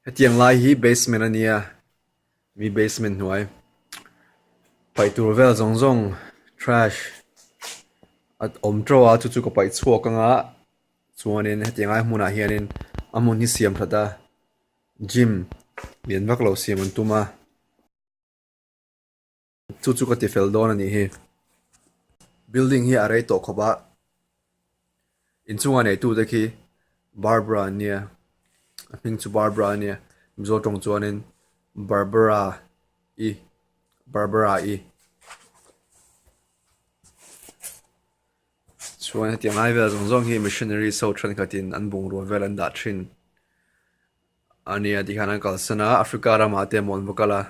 Hetiang lai hi basement ania mi basement nuai pai tur vel zong zong trash at om tro a chu chu ko pai chuak anga chuanin hetiang ai hmuna hianin amun hi siam thata gym lian vak lo siam an tuma chu chu ka ti fel don ani hi building hi arei to khoba in chunga nei tu dekhi Barbara ania I think chu Barbara ania zo tong chuanin Barbara e Barbara e chuan hetiang ai vel zong zong hi missionary so than katin an bung ro vel an da thin ania di khana kal sana Africa rama te mon bokala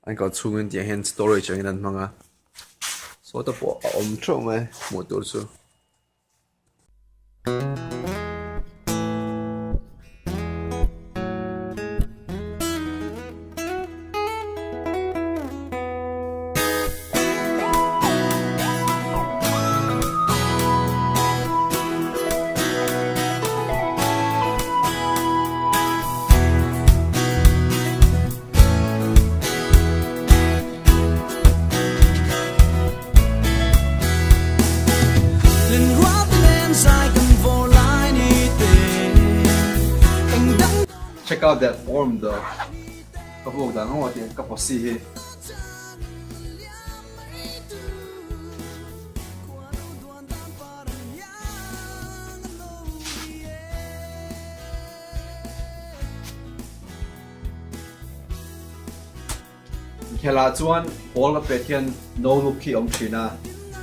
an kal chungin ti hen story changin an manga so to po om tro mai motor chu check out that form though. Kapag da ngo ti kaposi hi. Khela chuan ball ka pethian no look khi om thina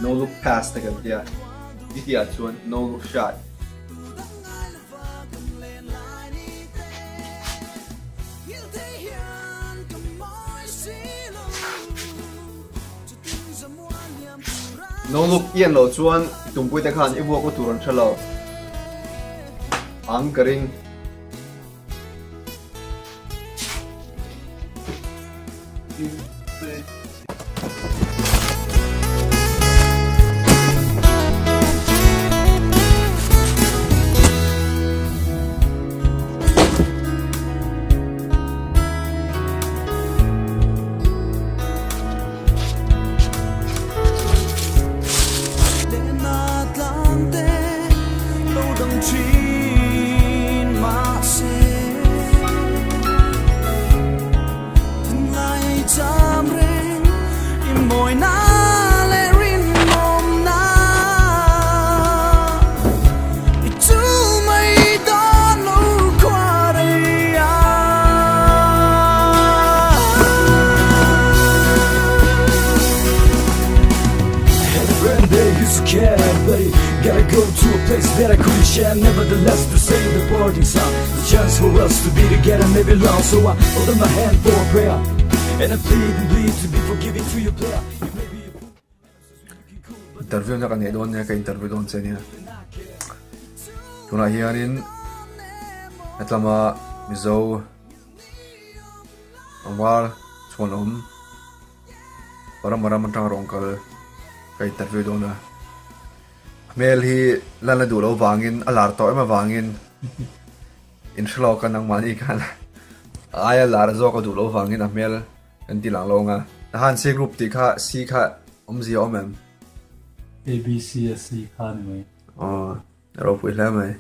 no look pass ta kan tia. Ditia chuan no look shot. No look yên lo chuan tungpui te khan ibu ko turon thalo ang karing Gotta go to a place that I couldn't share. Nevertheless, to save the parting sound, the chance for us to be together may be long. So I hold up my hand for a prayer, and I plead and bleed to be forgiving to your player. You may be a fool. interview na kanina doon niya ka interview doon sa niya. Tuna hiyanin at lama mizo ang war chuanom para maramang tang rongkal ka interview doon na. Mel hi lala dulo wangin alar to ema wangin in shlo ka nang mani kan aya lar zo ko dulo wangin a mel kan ti lang lo nga han se group ti kha si kha omzi omem ABCSC khan mai ro pui la mai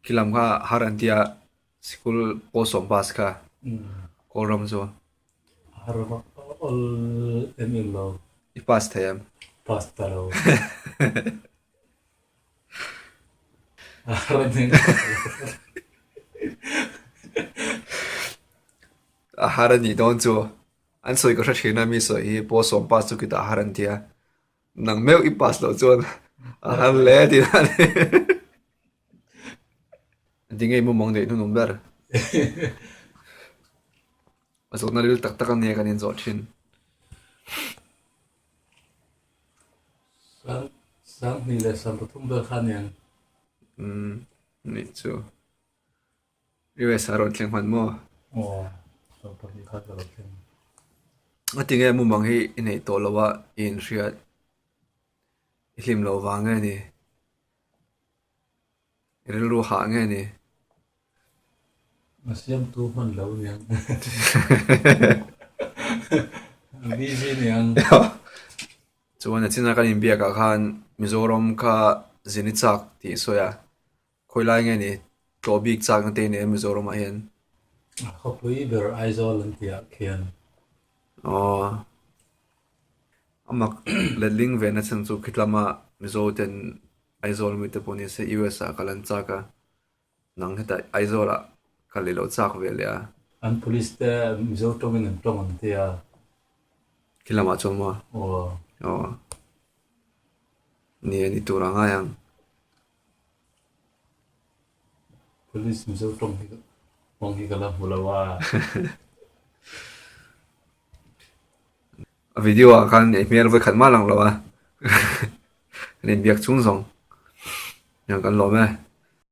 kilam kha haran tia school posom pas kha koram zo harba all ML lo ipas thayam pasta lo haran haran ni don zo an soi ko thina mi so hi posom pas chu kita haran tia nang meu ipas lo chon han le ti na dingai mo mong de nu number asok na ril tak takan ne kanin zo thin sang ni le sam pathum ba khan yan ni chu US aron thleng man mo sam pathum khan lo chen atinge mu mang hi inei to lowa in riat hlim lo wange ni ril ru ha nge ni Masiam tu man lâu niang. Busy niang. chuan a china kan in biak a khan Mizoram kha zinichak ti soya khoilai nge ni to big chak te ne Mizoram a hian Hopefully ber aizol an tia khian. amak ledling ve na chen chu khitlama Mizo ten aizol mi te poni se US a kalan chaka nang heta aizola kalilo chak ve le a An police te mizo tongin an tong an tia. kilama choma Oh. ni turanga yang Police mizo tong hi. Mong hi kala hulawa. a video a kan e mer ve khat ma lang lo a nen biak chung zong yang kan lo me